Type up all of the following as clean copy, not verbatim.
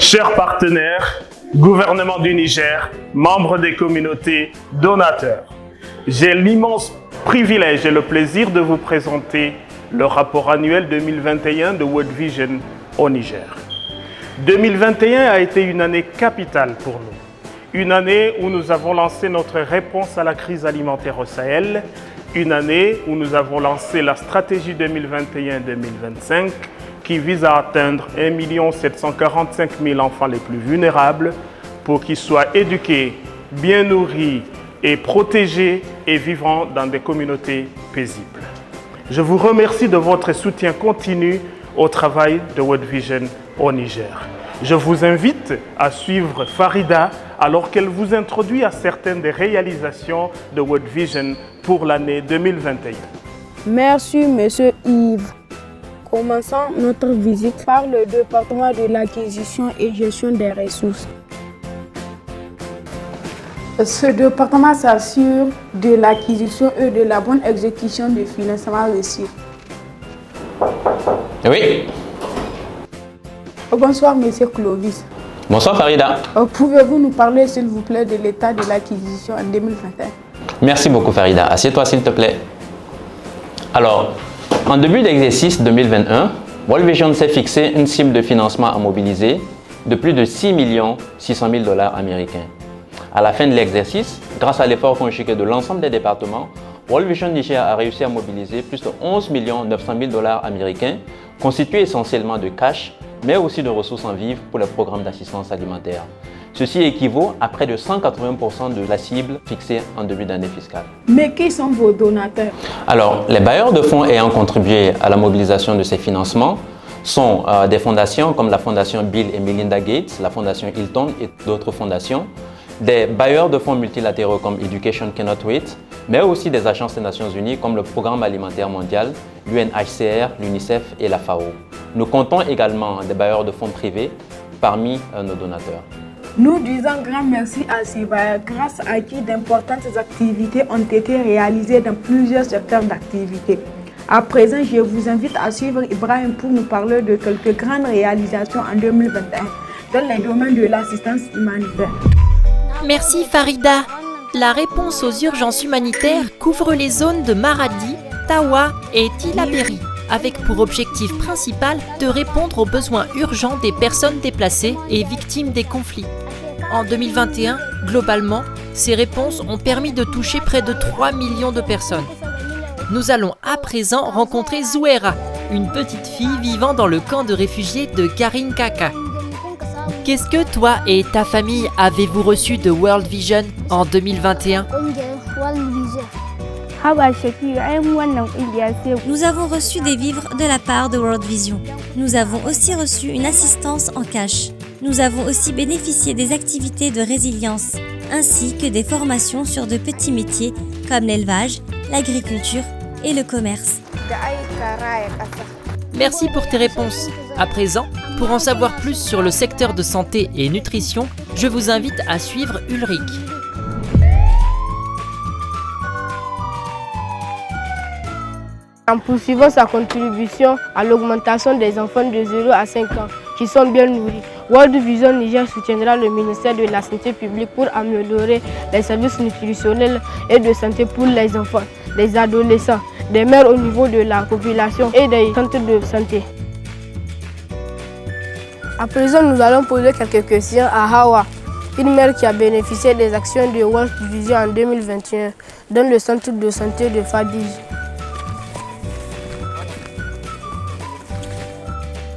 chers partenaires, gouvernement du Niger, membres des communautés, donateurs, j'ai l'immense privilège et le plaisir de vous présenter le rapport annuel 2021 de World Vision au Niger. 2021 a été une année capitale pour nous. Une année où nous avons lancé notre réponse à la crise alimentaire au Sahel. Une année où nous avons lancé la stratégie 2021-2025 qui vise à atteindre 1 745 000 enfants les plus vulnérables pour qu'ils soient éduqués, bien nourris et protégés et vivant dans des communautés paisibles. Je vous remercie de votre soutien continu au travail de World Vision au Niger. Je vous invite à suivre Farida alors qu'elle vous introduit à certaines des réalisations de World Vision pour l'année 2021. Merci, Monsieur Yves. Commençons notre visite par le département de l'acquisition et gestion des ressources. Ce département s'assure de l'acquisition et de la bonne exécution des financements reçus. Oui. Bonsoir, Monsieur Clovis. Bonsoir Farida. Pouvez-vous nous parler, s'il vous plaît, de l'état de l'acquisition en 2021? Merci beaucoup Farida. Assieds-toi s'il te plaît. Alors, en début d'exercice 2021, World Vision s'est fixé une cible de financement à mobiliser de plus de 6 600 000 $ américains. À la fin de l'exercice, grâce à l'effort conjugué de l'ensemble des départements, World Vision Niger a réussi à mobiliser plus de 11 900 000 $ américains, constitués essentiellement de cash, mais aussi de ressources en vivres pour le programme d'assistance alimentaire. Ceci équivaut à près de 180% de la cible fixée en début d'année fiscale. Mais qui sont vos donateurs? Alors, les bailleurs de fonds ayant contribué à la mobilisation de ces financements sont des fondations comme la fondation Bill et Melinda Gates, la fondation Hilton et d'autres fondations, des bailleurs de fonds multilatéraux comme Education Cannot Wait, mais aussi des agences des Nations Unies comme le Programme alimentaire mondial, l'UNHCR, l'UNICEF et la FAO. Nous comptons également des bailleurs de fonds privés parmi nos donateurs. Nous disons grand merci à ces bailleurs, grâce à qui d'importantes activités ont été réalisées dans plusieurs secteurs d'activité. À présent, je vous invite à suivre Ibrahim pour nous parler de quelques grandes réalisations en 2021 dans les domaines de l'assistance humanitaire. Merci Farida. La réponse aux urgences humanitaires couvre les zones de Maradi, Tawa et Tillabéri, avec pour objectif principal de répondre aux besoins urgents des personnes déplacées et victimes des conflits. En 2021, globalement, ces réponses ont permis de toucher près de 3 millions de personnes. Nous allons à présent rencontrer Zouera, une petite fille vivant dans le camp de réfugiés de Karinkaka. Qu'est-ce que toi et ta famille avez-vous reçu de World Vision en 2021? Nous avons reçu des vivres de la part de World Vision. Nous avons aussi reçu une assistance en cash. Nous avons aussi bénéficié des activités de résilience, ainsi que des formations sur de petits métiers comme l'élevage, l'agriculture et le commerce. Merci pour tes réponses. À présent, pour en savoir plus sur le secteur de santé et nutrition, je vous invite à suivre Ulrich. En poursuivant sa contribution à l'augmentation des enfants de 0 à 5 ans qui sont bien nourris, World Vision Niger soutiendra le ministère de la Santé publique pour améliorer les services nutritionnels et de santé pour les enfants, les adolescents, des mères au niveau de la population et des centres de santé. À présent, nous allons poser quelques questions à Hawa, une mère qui a bénéficié des actions de World Vision en 2021 dans le centre de santé de Fadij.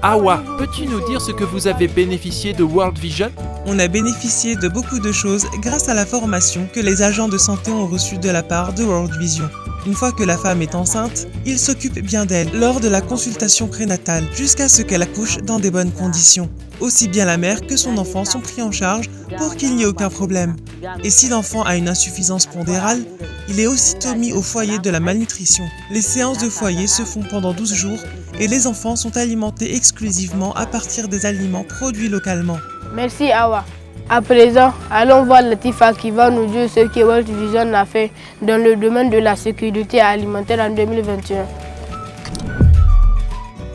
Awa, peux-tu nous dire ce que vous avez bénéficié de World Vision? On a bénéficié de beaucoup de choses grâce à la formation que les agents de santé ont reçue de la part de World Vision. Une fois que la femme est enceinte, ils s'occupent bien d'elle lors de la consultation prénatale jusqu'à ce qu'elle accouche dans des bonnes conditions. Aussi bien la mère que son enfant sont pris en charge pour qu'il n'y ait aucun problème. Et si l'enfant a une insuffisance pondérale, il est aussitôt mis au foyer de la malnutrition. Les séances de foyer se font pendant 12 jours et les enfants sont alimentés exclusivement à partir des aliments produits localement. Merci Awa. À présent, allons voir Latifa qui va nous dire ce que World Vision a fait dans le domaine de la sécurité alimentaire en 2021.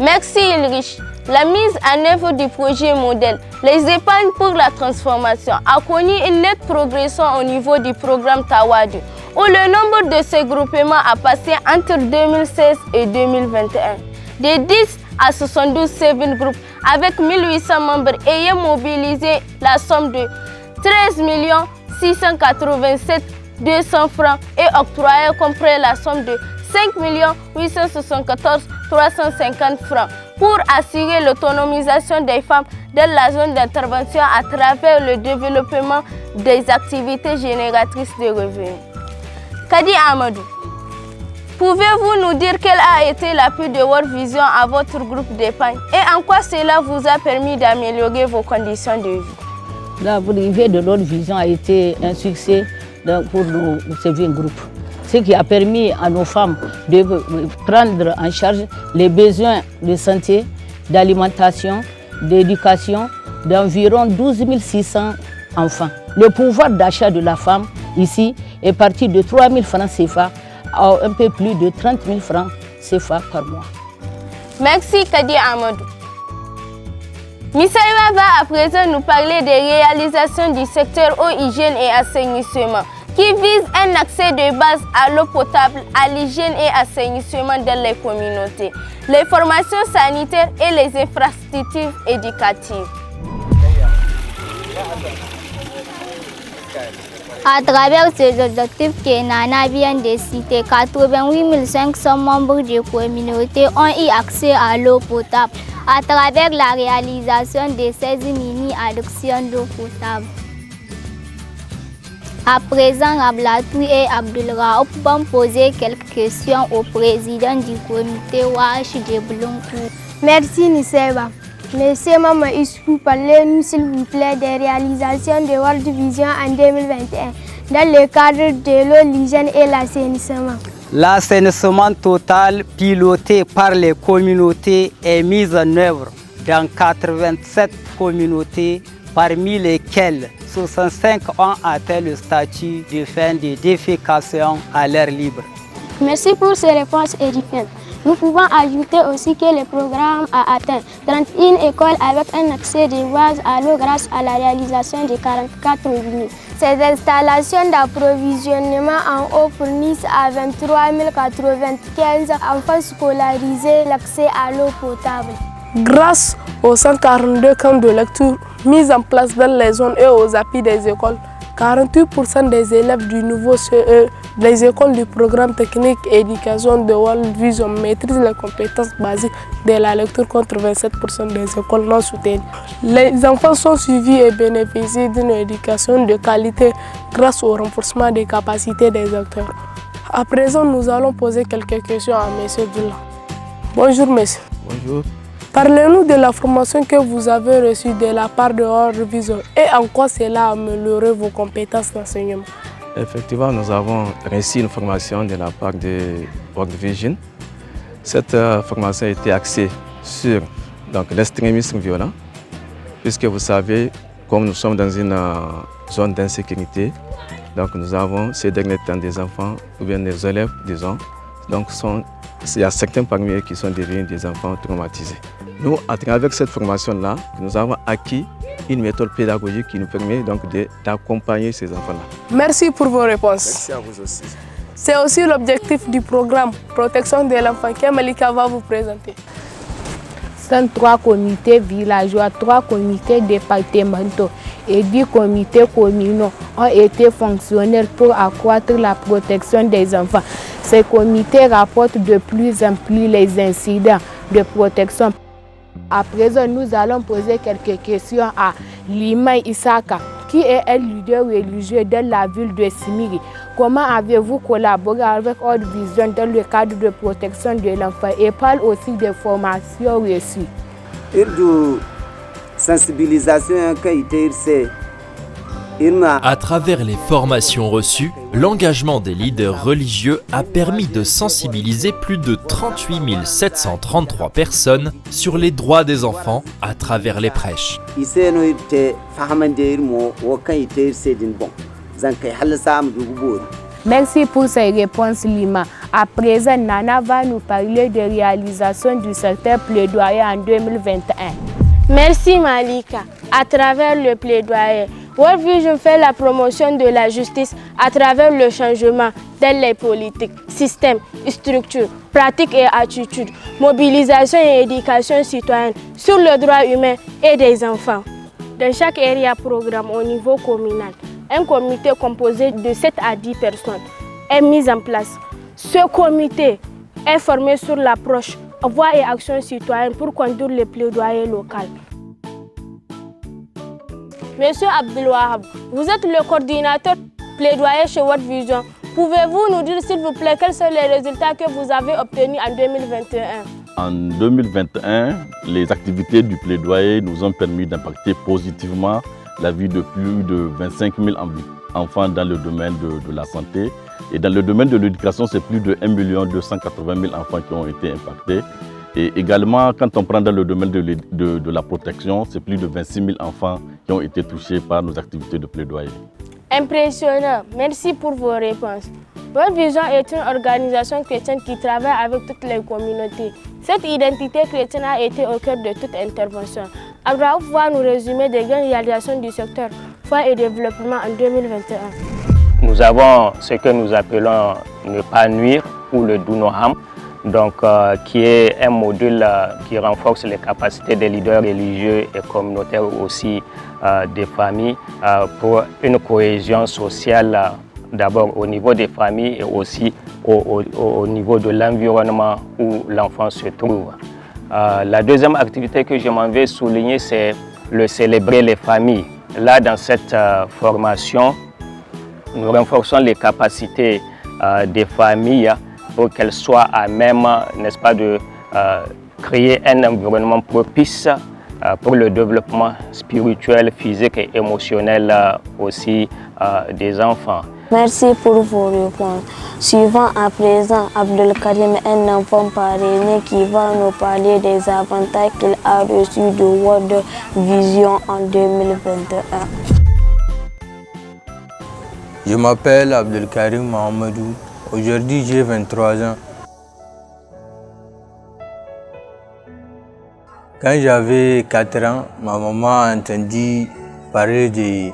Merci Ulrich. La mise en œuvre du projet modèle, les épargnes pour la transformation, a connu une nette progression au niveau du programme Tawadu, où le nombre de ces groupements a passé entre 2016 et 2021. De 10 à 72 saving groups avec 1800 membres ayant mobilisé la somme de 13 687 200 francs et octroyé compris la somme de 5 874 350 francs pour assurer l'autonomisation des femmes dans la zone d'intervention à travers le développement des activités génératrices de revenus. Kadi Amadou, pouvez-vous nous dire quel a été l'appui de World Vision à votre groupe d'épargne et en quoi cela vous a permis d'améliorer vos conditions de vie? L'arrivée de World Vision a été un succès pour nos saving groupes, ce qui a permis à nos femmes de prendre en charge les besoins de santé, d'alimentation, d'éducation d'environ 12 600 enfants. Le pouvoir d'achat de la femme ici est parti de 3 000 francs CFA à un peu plus de 30 000 francs CFA par mois. Merci Kadi Amadou. Misaïwa va à présent nous parler des réalisations du secteur eau, hygiène et assainissement qui vise un accès de base à l'eau potable, à l'hygiène et assainissement dans les communautés, les formations sanitaires et les infrastructures éducatives. À travers ces objectifs que Nana vient de citer, 88 500 membres de communautés ont eu accès à l'eau potable à travers la réalisation de 16 mini-adductions d'eau potable. À présent, Ablatou et Abdulraouf vont poser quelques questions au président du comité Wash de Blonkou. Merci Niseba. Monsieur Maman Issou, parlez-nous s'il vous plaît des réalisations de World Vision en 2021 dans le cadre de l'eau, l'hygiène et l'assainissement. L'assainissement total piloté par les communautés est mis en œuvre dans 87 communautés, parmi lesquelles 65 ont atteint le statut de fin de défécation à l'air libre. Merci pour ces réponses édifiantes. Nous pouvons ajouter aussi que le programme a atteint 31 écoles avec un accès de base à l'eau grâce à la réalisation de 44 robinets. Ces installations d'approvisionnement en eau fournissent à 23 095 enfants scolarisés l'accès à l'eau potable. Grâce aux 142 camps de lecture mis en place dans les zones et aux appuis des écoles, 48% des élèves du nouveau CE des écoles du programme technique et éducation de World Vision maîtrisent les compétences basiques de la lecture contre 27% des écoles non soutenues. Les enfants sont suivis et bénéficient d'une éducation de qualité grâce au renforcement des capacités des acteurs. À présent, nous allons poser quelques questions à M. Dula. Bonjour monsieur. Bonjour. Parlez-nous de la formation que vous avez reçue de la part de World Vision et en quoi cela a amélioré vos compétences d'enseignement. Effectivement, nous avons reçu une formation de la part de World Vision. Cette formation a été axée sur l'extrémisme violent, puisque vous savez, comme nous sommes dans une zone d'insécurité, donc nous avons ces derniers temps des enfants ou bien des élèves, disons, donc il y a certains parmi eux qui sont devenus des enfants traumatisés. Nous, à travers cette formation-là, nous avons acquis une méthode pédagogique qui nous permet donc d'accompagner ces enfants-là. Merci pour vos réponses. Merci à vous aussi. C'est aussi l'objectif du programme Protection de l'enfant que Malika va vous présenter. 103 comités villageois, 3 comités départementaux et 10 comités communaux ont été fonctionnels pour accroître la protection des enfants. Ces comités rapportent de plus en plus les incidents de protection. À présent, nous allons poser quelques questions à Lima Isaka, qui est un leader religieux dans la ville de Simiri. Comment avez-vous collaboré avec World Vision dans le cadre de protection de l'enfant et parle aussi des formations reçues? À travers les formations reçues, l'engagement des leaders religieux a permis de sensibiliser plus de 38 733 personnes sur les droits des enfants à travers les prêches. Merci pour ces réponses, Lima. À présent, Nana va nous parler de réalisation du secteur plaidoyer en 2021. Merci Malika. À travers le plaidoyer, World Vision fait la promotion de la justice à travers le changement dans les politiques, systèmes, structures, pratiques et attitudes, mobilisation et éducation citoyenne sur le droit humain et des enfants. Dans chaque area programme au niveau communal, un comité composé de 7 à 10 personnes est mis en place. Ce comité est formé sur l'approche voix et action citoyenne pour conduire le plaidoyer local. Monsieur Abdelwahab, vous êtes le coordinateur plaidoyer chez World Vision. Pouvez-vous nous dire s'il vous plaît quels sont les résultats que vous avez obtenus en 2021? En 2021, les activités du plaidoyer nous ont permis d'impacter positivement la vie de plus de 25 000 enfants dans le domaine de la santé. Et dans le domaine de l'éducation, c'est plus de 1 280 000 enfants qui ont été impactés. Et également, quand on prend dans le domaine de la protection, c'est plus de 26 000 enfants qui ont été touchés par nos activités de plaidoyer. Impressionnant, merci pour vos réponses. World Vision est une organisation chrétienne qui travaille avec toutes les communautés. Cette identité chrétienne a été au cœur de toute intervention. Abraham va nous résumer des grandes réalisations du secteur foi et développement en 2021. Nous avons ce que nous appelons ne pas nuire ou le Do No Harm, donc, qui est un module qui renforce les capacités des leaders religieux et communautaires aussi des familles pour une cohésion sociale d'abord au niveau des familles et aussi au niveau de l'environnement où l'enfant se trouve. La deuxième activité que je m'en vais souligner, c'est le célébrer les familles. Là, dans cette formation, nous renforçons les capacités des familles pour qu'elles soient à même, n'est-ce pas, de créer un environnement propice pour le développement spirituel, physique et émotionnel aussi des enfants. Merci pour vos réponses. Suivant à présent Abdelkarim, un enfant parrainé qui va nous parler des avantages qu'il a reçus de World Vision en 2021. Je m'appelle Abdelkarim Mohamedou. Aujourd'hui, j'ai 23 ans. Quand j'avais 4 ans, ma maman a entendu parler du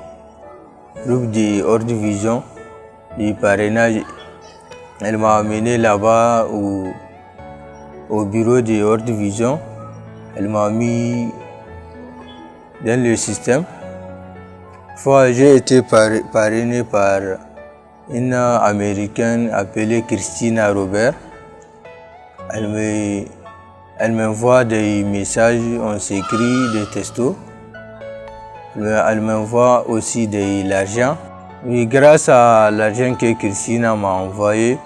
groupe de World Vision, du parrainage. Elle m'a amené là-bas au bureau de World Vision. Elle m'a mis dans le système. J'ai été parrainé par une Américaine appelée Christina Robert. Elle m'envoie des messages, on s'écrit des textos. Elle m'envoie aussi de l'argent. Grâce à l'argent que Christina m'a envoyé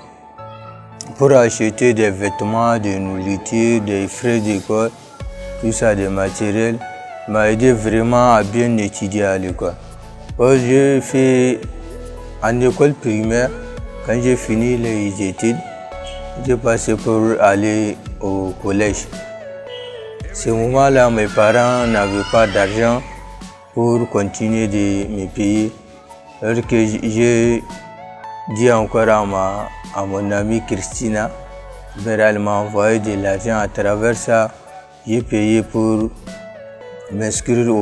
pour acheter des vêtements, des nourritures, des frais d'école, tout ça, des matériels, m'a aidé vraiment à bien étudier à l'école. J'ai fait en école primaire, quand j'ai fini les études, j'ai passé pour aller au collège. À ce moment-là, mes parents n'avaient pas d'argent pour continuer de me payer. Alors que j'ai dit encore à mon amie Christina, elle m'a envoyé de l'argent. À travers ça, j'ai payé pour m'inscrire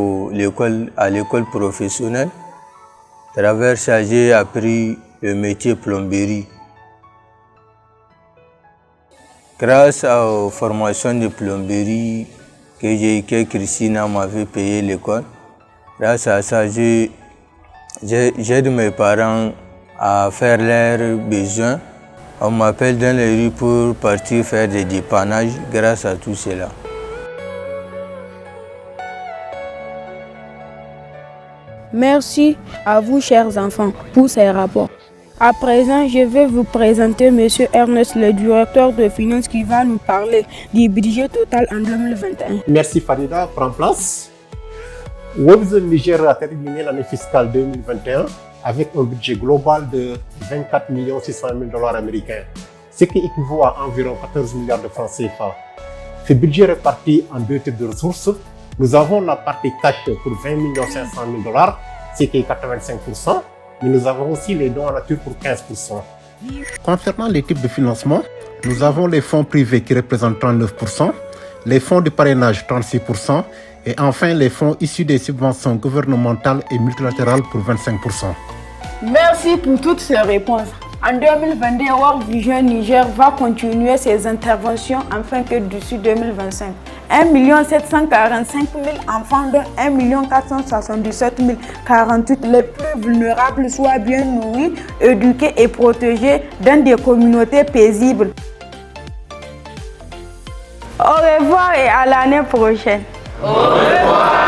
à l'école professionnelle. À travers ça, j'ai appris le métier plomberie. Grâce aux formations de plomberie que Christina m'avait payé l'école, grâce à ça, j'aide mes parents à faire leurs besoins. On m'appelle dans les rues pour partir faire des dépannages grâce à tout cela. Merci à vous, chers enfants, pour ces rapports. À présent, je vais vous présenter M. Ernest, le directeur de finances, qui va nous parler du budget total en 2021. Merci Farida, prends place. World Vision Niger a terminé l'année fiscale 2021 avec un budget global de 24 600 000 $ américains, ce qui équivaut à environ 14 milliards de francs CFA. Ce budget est réparti en deux types de ressources. Nous avons la partie cash pour 20 500 000 $, ce qui est 85%, mais nous avons aussi les dons en nature pour 15%. Concernant les types de financement, nous avons les fonds privés qui représentent 39%, les fonds de parrainage 36% et enfin les fonds issus des subventions gouvernementales et multilatérales pour 25%. Merci pour toutes ces réponses. En 2022, World Vision Niger va continuer ses interventions afin que d'ici 2025, 1 745 000 enfants, dont 1 477 048 les plus vulnérables, soient bien nourris, éduqués et protégés dans des communautés paisibles. Au revoir et à l'année prochaine. Au revoir.